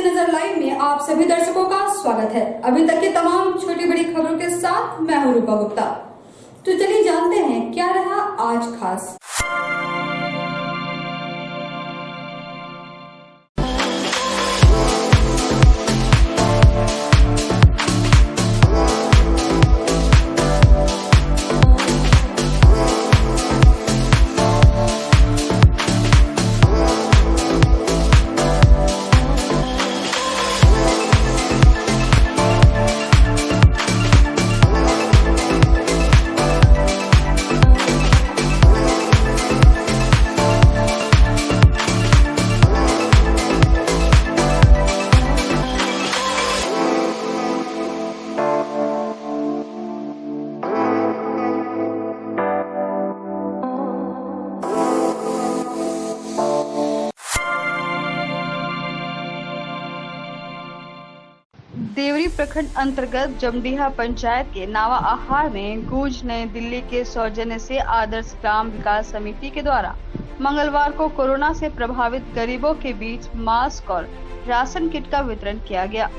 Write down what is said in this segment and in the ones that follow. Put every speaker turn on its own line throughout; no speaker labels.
नजर लाइव में आप सभी दर्शकों का स्वागत है। अभी तक की तमाम छोटी बड़ी खबरों के साथ मैं हूं रूपा गुप्ता। तो चलिए जानते हैं क्या रहा आज खास।
देवरी प्रखंड अंतर्गत जमडीहा पंचायत के नावा आहार में गूंज नई दिल्ली के सौजन्य से आदर्श ग्राम विकास समिति के द्वारा मंगलवार को कोरोना से प्रभावित गरीबों के बीच मास्क और राशन किट का वितरण किया गया।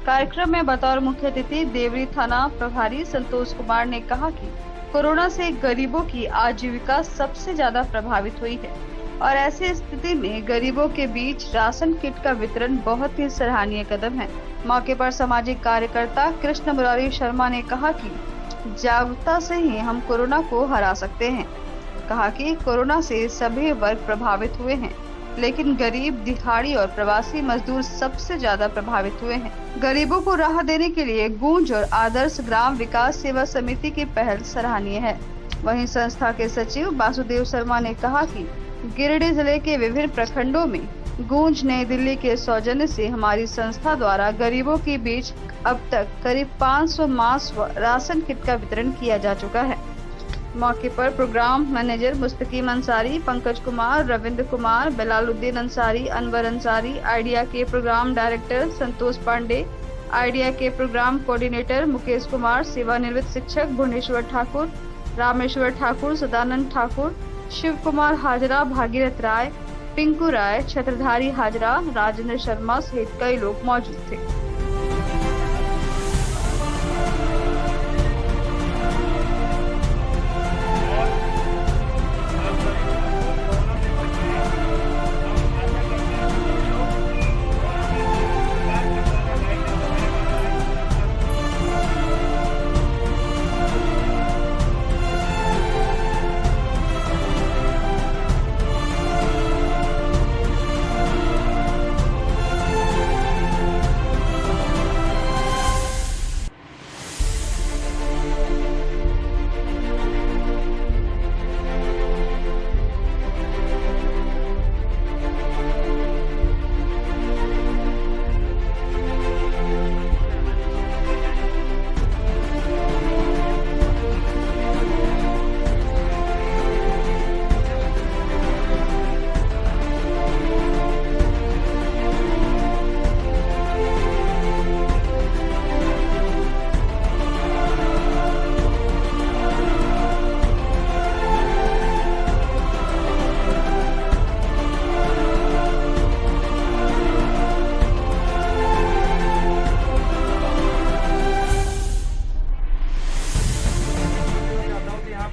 कार्यक्रम में बतौर मुख्य अतिथि देवरी थाना प्रभारी संतोष कुमार ने कहा कि कोरोना से गरीबों की आजीविका सबसे ज्यादा प्रभावित हुई है और ऐसी स्थिति में गरीबों के बीच राशन किट का वितरण बहुत ही सराहनीय कदम है। मौके पर सामाजिक कार्यकर्ता कृष्ण मुरारी शर्मा ने कहा कि जागरूकता से ही हम कोरोना को हरा सकते हैं। कहा कि कोरोना से सभी वर्ग प्रभावित हुए हैं, लेकिन गरीब, दिहाड़ी और प्रवासी मजदूर सबसे ज्यादा प्रभावित हुए हैं। गरीबों को राहत देने के लिए गूंज और आदर्श ग्राम विकास सेवा समिति की पहल सराहनीय है। वहीं संस्था के सचिव वासुदेव शर्मा ने कहा कि गिरिडीह जिले के विभिन्न प्रखंडों में गूंज नई दिल्ली के सौजन्य से हमारी संस्था द्वारा गरीबों के बीच अब तक करीब 500 मास्क व राशन किट का वितरण किया जा चुका है। मौके पर program manager Mustakeem Ansari, Pankaj Kumar, Ravindra Kumar, Belaluddin Ansari, Anwar Ansari, IDEA के program director Santosh Pandey, IDEA के प्रोग्राम कोऑर्डिनेटर मुकेश कुमार, सेवानिवृत्त शिक्षक भुवनेश्वर ठाकुर, रामेश्वर ठाकुर, सदानंद ठाकुर, शिव कुमार हाजरा, भागीरथ राय, पिंकू राय, छत्रधारी हाजरा, राजेंद्र शर्मा सहित कई लोग मौजूद थे।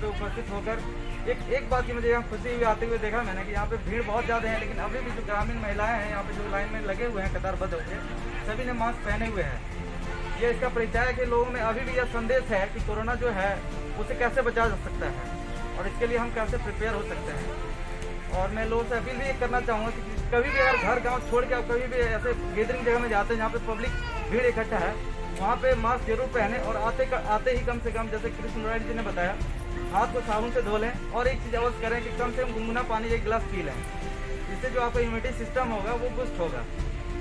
उपस्थित होकर एक बात की मुझे यहाँ खुशी हुई आते हुए देखा मैंने कि यहाँ पे भीड़ बहुत ज़्यादा है, लेकिन अभी भी जो ग्रामीण महिलाएं हैं यहाँ पे जो लाइन में लगे हुए हैं कतारबद्ध होकर, सभी ने मास्क पहने हुए हैं। ये इसका परिचय है कि लोगों में अभी भी यह संदेश है कि कोरोना जो है उसे कैसे बचाया जा सकता है और इसके लिए हम कैसे प्रिपेयर हो सकते हैं। और मैं लोगों से अपील भी करना चाहूँगा कि कभी भी अगर घर गाँव छोड़ के आप कभी भी ऐसे गैदरिंग जगह में जाते हैं जहाँ पे पब्लिक भीड़ इकट्ठा है, वहाँ पे मास्क जरूर पहने और आते ही कम से कम, जैसे कृष्ण मुरारी जी ने बताया, हाथ को साबुन से धो लें और एक चीज़ अवश्य करें कि कम से कम गुनगुना पानी एक गिलास पी लें। इससे जो आपका इम्यूनिटी सिस्टम होगा वो बूस्ट होगा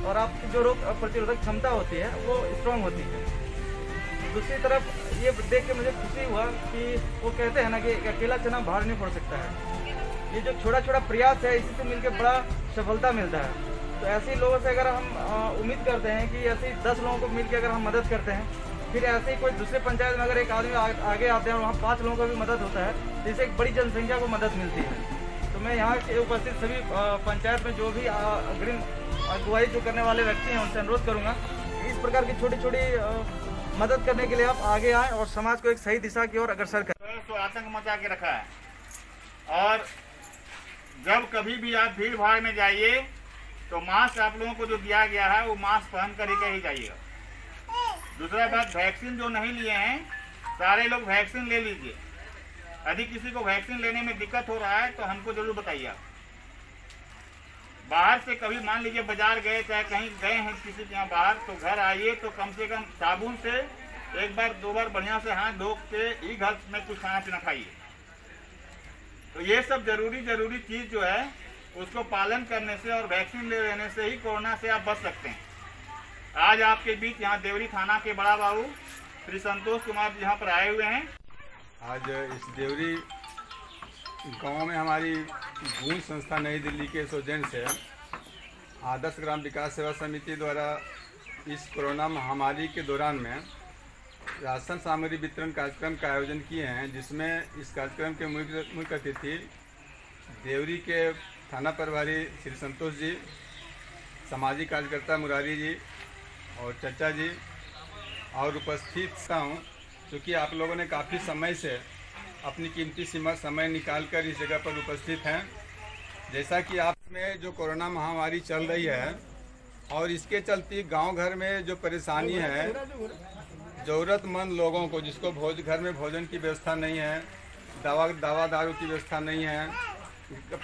और आपकी जो रोग प्रतिरोधक क्षमता होती है वो स्ट्रॉन्ग होती है। दूसरी तरफ ये देख के मुझे खुशी हुआ कि वो कहते हैं ना कि अकेला चना बाहर नहीं फोड़ सकता है। ये जो छोटा छोटा प्रयास है, इसी से मिलकर बड़ा सफलता मिलता है। तो ऐसे ही लोगों से अगर हम उम्मीद करते हैं कि ऐसे 10 लोगों को मिलकर अगर हम मदद करते हैं, फिर ऐसे ही कोई दूसरे पंचायत में अगर एक आदमी आगे आते हैं और वहाँ 5 लोगों का भी मदद होता है, तो इससे एक बड़ी जनसंख्या को मदद मिलती है। तो मैं यहाँ के उपस्थित सभी पंचायत में जो भी अग्रिम अगुवाई जो करने वाले व्यक्ति हैं उनसे अनुरोध करूँगा कि इस प्रकार की छोटी छोटी मदद करने के लिए आप आगे आएँ और समाज को एक सही दिशा की ओर अग्रसर करें।
तो आतंक मचा के रखा है और जब कभी भी आप भीड़ भाड़ में जाइए तो मास्क आप लोगों को जो दिया गया है वो मास्क पहन कर ही जाइएगा। दूसरा बात, वैक्सीन जो नहीं लिए हैं सारे लोग वैक्सीन ले लीजिए। यदि किसी को वैक्सीन लेने में दिक्कत हो रहा है तो हमको जरूर बताइए। बाहर से कभी मान लीजिए बाजार गए चाहे कहीं गए हैं किसी के यहाँ बाहर, तो घर आइए तो कम से कम साबुन से एक बार दो बार बढ़िया से हाथ धो के ही घर में कुछ खाना पीना खाइए। तो ये सब जरूरी चीज जो है उसको पालन करने से और वैक्सीन ले लेने से ही कोरोना से आप बच सकते हैं। आज आपके बीच यहाँ देवरी थाना के बड़ा बाबू श्री संतोष कुमार यहाँ पर आए हुए हैं।
आज इस देवरी गांव में हमारी गूंज संस्था नई दिल्ली के सौजन्य से आदर्श ग्राम विकास सेवा समिति द्वारा इस कोरोना महामारी के दौरान में राशन सामग्री वितरण कार्यक्रम का आयोजन किए हैं, जिसमें इस कार्यक्रम के मुख्य अतिथि देवरी के थाना प्रभारी श्री संतोष जी, सामाजिक कार्यकर्ता मुरारी जी और चचा जी और उपस्थित हूँ। क्योंकि आप लोगों ने काफ़ी समय से अपनी कीमती समय निकालकर इस जगह पर उपस्थित हैं। जैसा कि आप में जो कोरोना महामारी चल रही है और इसके चलते गांव घर में जो परेशानी है, ज़रूरतमंद लोगों को जिसको घर में भोजन की व्यवस्था नहीं है, दवा दारू की व्यवस्था नहीं है,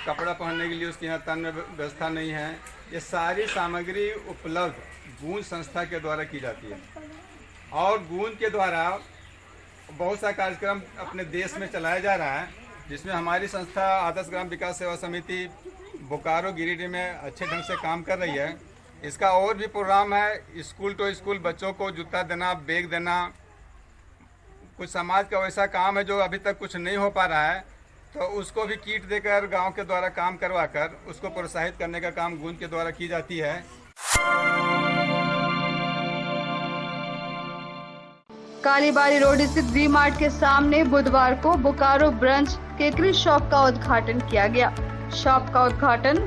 कपड़ा पहनने के लिए उसके यहाँ तन में व्यवस्था नहीं है, ये सारी सामग्री उपलब्ध गूंज संस्था के द्वारा की जाती है। और गूंज के द्वारा बहुत सा कार्यक्रम अपने देश में चलाया जा रहा है, जिसमें हमारी संस्था आदर्श ग्राम विकास सेवा समिति बोकारो गिरिडीह में अच्छे ढंग से काम कर रही है। इसका और भी प्रोग्राम है, स्कूल टू स्कूल बच्चों को जूता देना, बैग देना। कुछ समाज का वैसा काम है जो अभी तक कुछ नहीं हो पा रहा है, तो उसको भी किट देकर गांव के द्वारा काम करवाकर उसको प्रोत्साहित करने का काम गूंज के द्वारा की जाती है।
कालीबाड़ी रोड स्थित वी मार्ट के सामने बुधवार को बोकारो ब्रांच केकरी शॉप का उद्घाटन किया गया। शॉप का उद्घाटन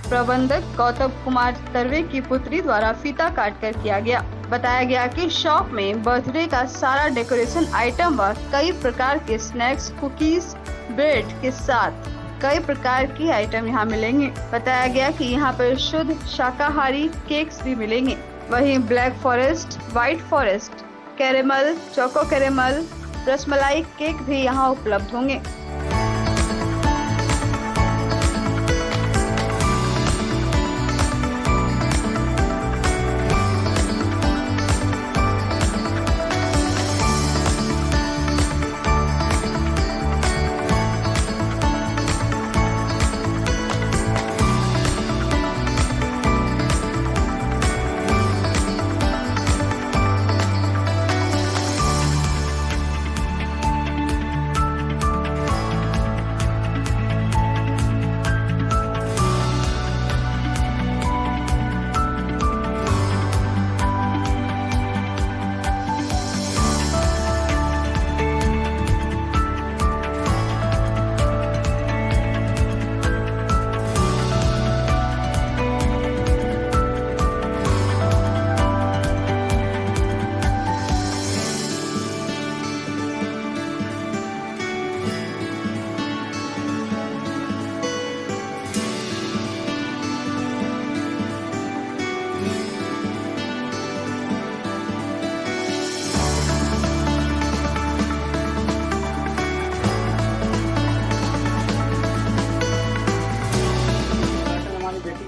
प्रबंधक गौतम कुमार तरवे की पुत्री द्वारा फीता काटकर किया गया। बताया गया कि शॉप में बर्थडे का सारा डेकोरेशन आइटम व कई प्रकार के स्नैक्स, कुकीज, ब्रेड के साथ कई प्रकार की आइटम यहां मिलेंगे। बताया गया कि यहां पर शुद्ध शाकाहारी केक्स भी मिलेंगे। वहीं black forest, white forest, caramel, choco caramel, rasmalai cake भी यहां उपलब्ध होंगे।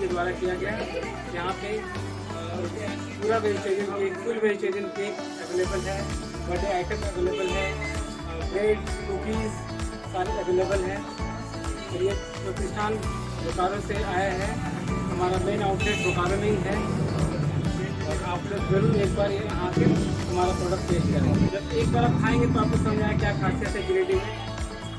द्वारा किया गया। यहाँ पे पूरा vegetarian cake, full vegetarian cake available है, बर्थडे आइटम अवेलेबल है, ब्रेड, कुकीज़ सारे अवेलेबल हैं। और ये प्रतिष्ठान बोकारो से आया है, हमारा मेन आउटलेट बोकारो में ही है। और आप लोग जरूर एक बार यहाँ के हमारा प्रोडक्ट टेस्ट करें। जब एक बार आप खाएंगे तो आपको समझ आए क्या खासियत है गिरिडीह में।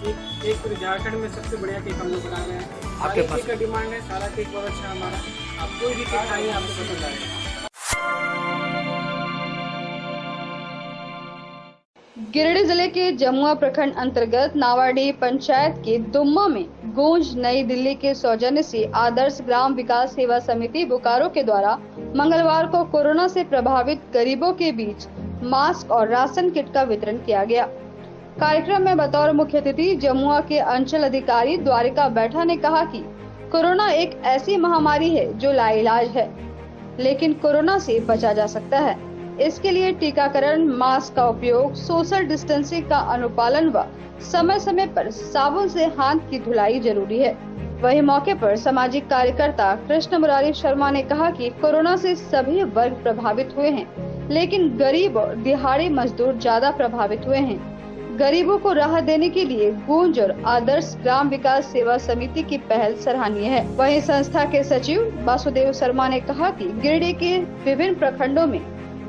एक पूरे झारखंड में सबसे बढ़िया केक हम लोग बना रहे हैं। सारे केक का डिमांड है, सारा केक बहुत अच्छा हमारा। आप कोई भी केक खाइए आपको पसंद आएगा।
गिरिडीह जिले के जमुआ प्रखंड अंतर्गत नावाडीह पंचायत के दुम्मा में गूंज नई दिल्ली के सौजन्य से आदर्श ग्राम विकास सेवा समिति बोकारो के द्वारा मंगलवार को कोरोना से प्रभावित गरीबों के बीच मास्क और राशन किट का वितरण किया गया। कार्यक्रम में बतौर मुख्य अतिथि जमुआ के अंचल अधिकारी द्वारिका बैठा ने कहा कि कोरोना एक ऐसी महामारी है जो लाइलाज है, लेकिन कोरोना से बचा जा सकता है। इसके लिए टीकाकरण, मास्क का उपयोग, सोशल डिस्टेंसिंग का अनुपालन व समय समय पर साबुन से हाथ की धुलाई जरूरी है। वहीं मौके पर सामाजिक कार्यकर्ता कृष्ण मुरारी शर्मा ने कहा कि कोरोना से सभी वर्ग प्रभावित हुए हैं, लेकिन गरीब और दिहाड़ी मजदूर ज्यादा प्रभावित हुए हैं। गरीबों को राहत देने के लिए गूंज और आदर्श ग्राम विकास सेवा समिति की पहल सराहनीय है। वहीं संस्था के सचिव वासुदेव शर्मा ने कहा कि गिरिडीह के विभिन्न प्रखंडों में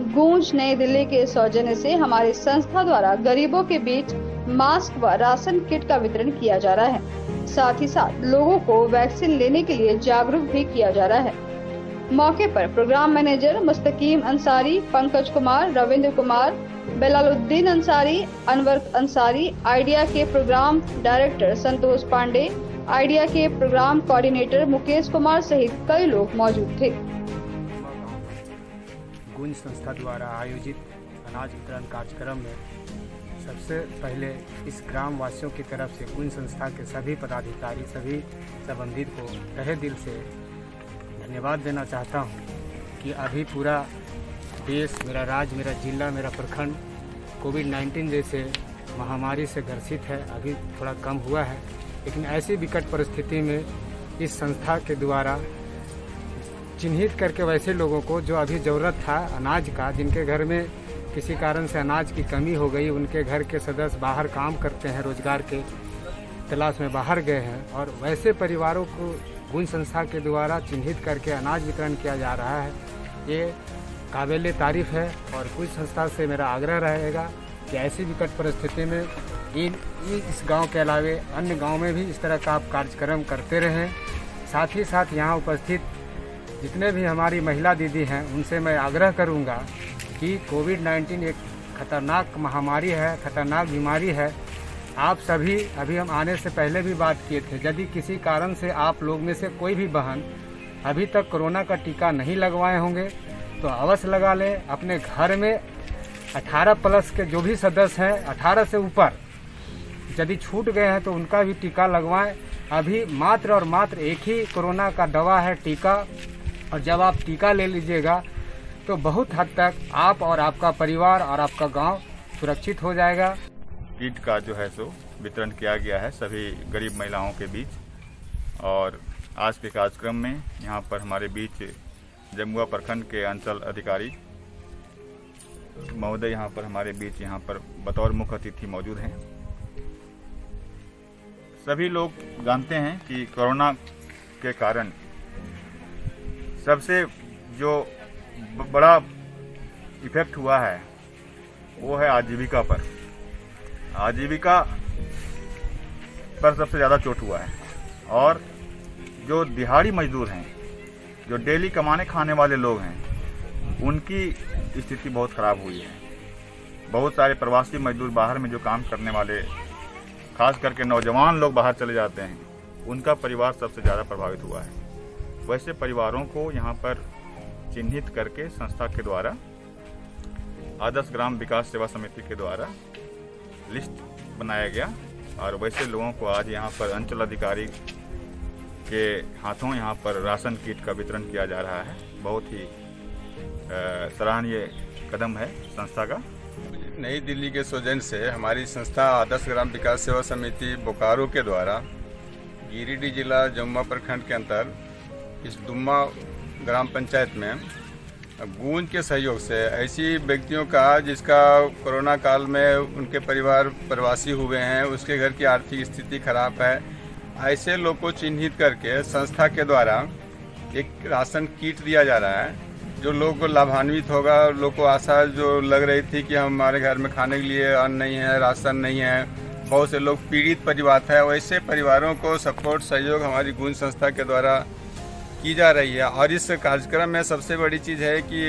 गूंज नई दिल्ली के सौजन्य से हमारी संस्था द्वारा गरीबों के बीच मास्क व राशन किट का वितरण किया जा रहा है। साथ ही साथ लोगों को वैक्सीन लेने के लिए जागरूक भी किया जा रहा है। मौके पर program manager Mustakeem Ansari, Pankaj Kumar, Ravindra Kumar, Belaluddin Ansari, Anwar Ansari, IDEA के program director Santosh Pandey, IDEA के प्रोग्राम कोऑर्डिनेटर मुकेश कुमार सहित कई लोग मौजूद थे।
गूंज संस्था द्वारा आयोजित अनाज वितरण कार्यक्रम में सबसे पहले इस ग्राम वासियों की तरफ से गूंज संस्था के सभी पदाधिकारी, सभी संबंधित को तहे दिल से धन्यवाद देना चाहता हूं कि अभी पूरा देश, मेरा राज्य, मेरा जिला, मेरा प्रखंड कोविड-19 जैसे महामारी से ग्रसित है। अभी थोड़ा कम हुआ है, लेकिन ऐसी विकट परिस्थिति में इस संस्था के द्वारा चिन्हित करके वैसे लोगों को जो अभी ज़रूरत था अनाज का, जिनके घर में किसी कारण से अनाज की कमी हो गई, उनके घर के सदस्य बाहर काम करते हैं, रोजगार के तलाश में बाहर गए हैं, और वैसे परिवारों को गूंज संस्था के द्वारा चिन्हित करके अनाज वितरण किया जा रहा है। ये काबिल तारीफ है और गूंज संस्था से मेरा आग्रह रहेगा कि ऐसी विकट परिस्थिति में इस गांव के अलावे अन्य गांव में भी इस तरह का आप कार्यक्रम करते रहें। साथ ही साथ यहाँ उपस्थित जितने भी हमारी महिला दीदी हैं, उनसे मैं आग्रह करूंगा कि कोविड-19 एक खतरनाक महामारी है, खतरनाक बीमारी है। आप सभी, अभी हम आने से पहले भी बात किए थे, यदि किसी कारण से आप लोग में से कोई भी बहन अभी तक कोरोना का टीका नहीं लगवाए होंगे तो अवश्य लगा लें। अपने घर में 18 प्लस के जो भी सदस्य हैं, 18 से ऊपर यदि छूट गए हैं तो उनका भी टीका लगवाएं। अभी मात्र और मात्र एक ही कोरोना का दवा है, टीका, और जब आप टीका ले लीजिएगा तो बहुत हद तक आप और आपका परिवार और आपका गांव सुरक्षित हो जाएगा।
किट का जो है सो वितरण किया गया है सभी गरीब महिलाओं के बीच, और आज के कार्यक्रम में यहाँ पर हमारे बीच जमुआ प्रखंड के अंचल अधिकारी महोदय यहाँ पर हमारे बीच यहाँ पर बतौर मुख्य अतिथि मौजूद हैं। सभी लोग जानते हैं कि कोरोना के कारण सबसे जो बड़ा इफेक्ट हुआ है वो है आजीविका पर। आजीविका पर सबसे ज़्यादा चोट हुआ है, और जो दिहाड़ी मजदूर हैं, जो डेली कमाने खाने वाले लोग हैं, उनकी स्थिति बहुत ख़राब हुई है। बहुत सारे प्रवासी मजदूर बाहर में जो काम करने वाले, खास करके नौजवान लोग बाहर चले जाते हैं, उनका परिवार सबसे ज़्यादा प्रभावित हुआ है। वैसे परिवारों को यहाँ पर चिन्हित करके संस्था के द्वारा, आदर्श ग्राम विकास सेवा समिति के द्वारा लिस्ट बनाया गया, और वैसे लोगों को आज यहाँ पर अंचल अधिकारी के हाथों यहाँ पर राशन किट का वितरण किया जा रहा है। बहुत ही सराहनीय कदम है संस्था का।
नई दिल्ली के सौजन्य से हमारी संस्था आदर्श ग्राम विकास सेवा समिति बोकारो के द्वारा गिरिडीह जिला जमुआ प्रखंड के अंतर इस दुम्मा ग्राम पंचायत में गूंज के सहयोग से ऐसी व्यक्तियों का जिसका कोरोना काल में उनके परिवार प्रवासी हुए हैं, उसके घर की आर्थिक स्थिति खराब है, ऐसे लोग को चिन्हित करके संस्था के द्वारा एक राशन किट दिया जा रहा है, जो लोग को लाभान्वित होगा। लोग को आशा जो लग रही थी कि हमारे घर में खाने के लिए अन्न नहीं है, राशन नहीं है, बहुत से लोग पीड़ित परिवार है, वैसे परिवारों को सपोर्ट सहयोग हमारी गूंज संस्था के द्वारा की जा रही है। और इस कार्यक्रम में सबसे बड़ी चीज़ है कि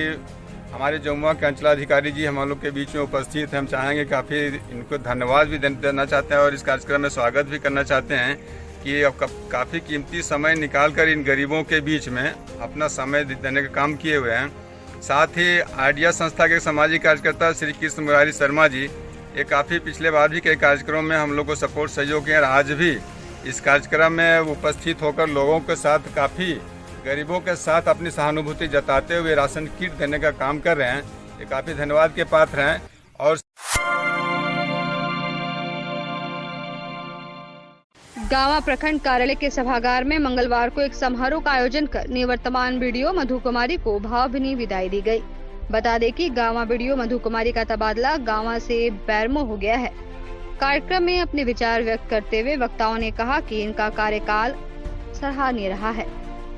हमारे जमुआ के अंचलाधिकारी जी हम लोग के बीच में उपस्थित हैं। हम चाहेंगे काफ़ी इनको धन्यवाद भी देना चाहते हैं और इस कार्यक्रम में स्वागत भी करना चाहते हैं कि अब काफ़ी कीमती समय निकाल कर इन गरीबों के बीच में अपना समय देने का काम किए हुए हैं। साथ ही आइडिया संस्था के सामाजिक कार्यकर्ता श्री कृष्ण मुरारी शर्मा जी ये काफ़ी पिछले बार भी कई कार्यक्रमों में हम लोग को सपोर्ट सहयोग किया और आज भी इस कार्यक्रम में उपस्थित होकर लोगों के साथ काफ़ी गरीबों के साथ अपनी सहानुभूति जताते हुए राशन किट देने का काम कर रहे हैं। ये काफ़ी धन्यवाद के पात्र हैं। और
गांवा प्रखंड कार्यालय के सभागार में मंगलवार को एक समारोह का आयोजन कर निवर्तमान बीडीओ मधु कुमारी को भावभीनी विदाई दी गई। बता दें कि गांवा बीडीओ मधु कुमारी का तबादला गांवा से बैरमो हो गया है। कार्यक्रम में अपने विचार व्यक्त करते हुए वक्ताओं ने कहा कि इनका कार्यकाल सराहनीय रहा है।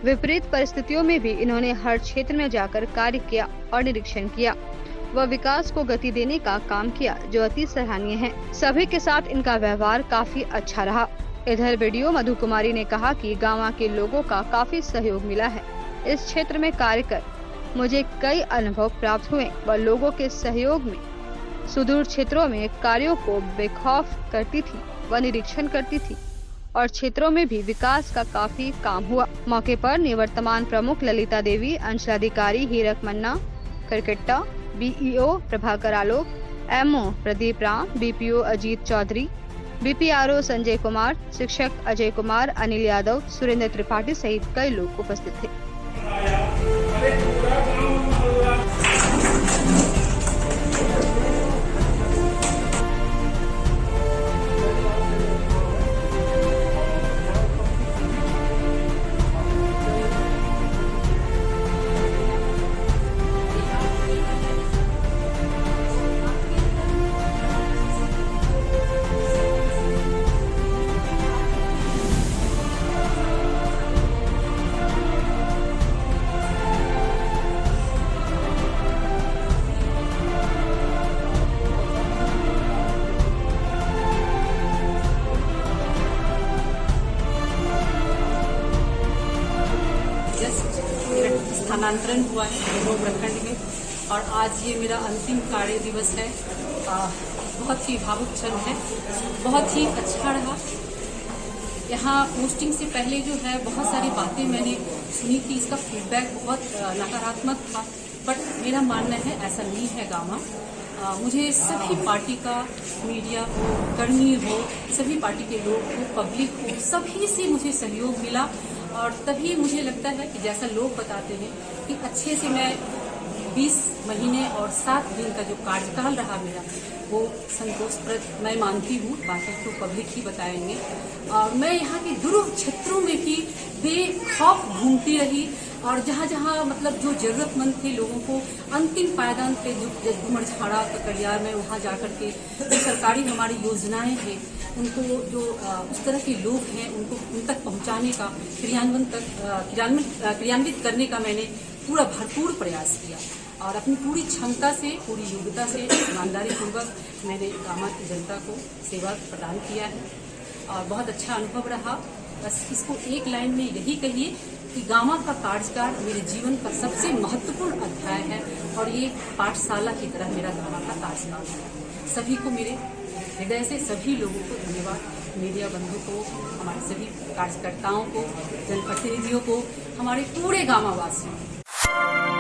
विपरीत परिस्थितियों में भी इन्होंने हर क्षेत्र में जाकर कार्य किया और निरीक्षण किया व विकास को गति देने का काम किया, जो अति सराहनीय है। सभी के साथ इनका व्यवहार काफी अच्छा रहा। इधर बीडीओ मधु कुमारी ने कहा कि गांव के लोगों का काफी सहयोग मिला है। इस क्षेत्र में कार्य कर मुझे कई अनुभव प्राप्त हुए व लोगों के सहयोग में सुदूर क्षेत्रों में कार्यों को बेखौफ करती थी व निरीक्षण करती थी और क्षेत्रों में भी विकास का काफी काम हुआ। मौके पर निवर्तमान प्रमुख ललिता देवी, अंचलाधिकारी Hirak Manna Karkatta, BEO Prabhakar Alok, MO Pradeep Ram, BPO Ajit Chaudhary, BPRO Sanjay Kumar, शिक्षक अजय कुमार, अनिल यादव, सुरेंद्र त्रिपाठी सहित कई लोग उपस्थित थे।
स्थानांतरण हुआ है जमुआ प्रखंड में और आज ये मेरा अंतिम कार्य दिवस है। बहुत ही भावुक क्षण है, बहुत ही अच्छा रहा। यहाँ पोस्टिंग से पहले जो है बहुत सारी बातें मैंने सुनी थी, इसका फीडबैक बहुत नकारात्मक था, बट मेरा मानना है ऐसा नहीं है। गांवा मुझे सभी पार्टी का, मीडिया हो, कर्मी हो, सभी पार्टी के लोग हो, पब्लिक हो, सभी से मुझे सहयोग मिला और तभी मुझे लगता है कि जैसा लोग बताते हैं कि अच्छे से मैं 20 महीने और 7 दिन का जो कार्यकाल रहा मेरा वो संतोषप्रद मैं मानती हूँ। बाकी तो पब्लिक ही बताएंगे। और मैं यहाँ के दुर्गम क्षेत्रों में भी बेखौफ घूमती रही और जहाँ जहाँ मतलब जो जरूरतमंद थे लोगों को अंतिम पायदान पे जो घुमरझाड़ा ककड़ियार में वहाँ जाकर के जो सरकारी हमारी योजनाएं हैं उनको जो उस तरह के लोग हैं उनको उन तक पहुँचाने का क्रियान्वित करने का मैंने पूरा भरपूर प्रयास किया और अपनी पूरी क्षमता से, पूरी योग्यता से, ईमानदारी पूर्वक मैंने गांव की जनता को सेवा प्रदान किया है और बहुत अच्छा अनुभव रहा। बस इसको एक लाइन में यही कहिए कि गांव का कार्यकाल मेरे जीवन का सबसे महत्वपूर्ण अध्याय है और ये पाठशाला की तरह मेरा गांव का कार्यकाल है। सभी को मेरे हृदय से सभी लोगों को धन्यवाद, मीडिया बंधु को, हमारे सभी कार्यकर्ताओं को, जनप्रतिनिधियों को, हमारे पूरे गांव वासियों को।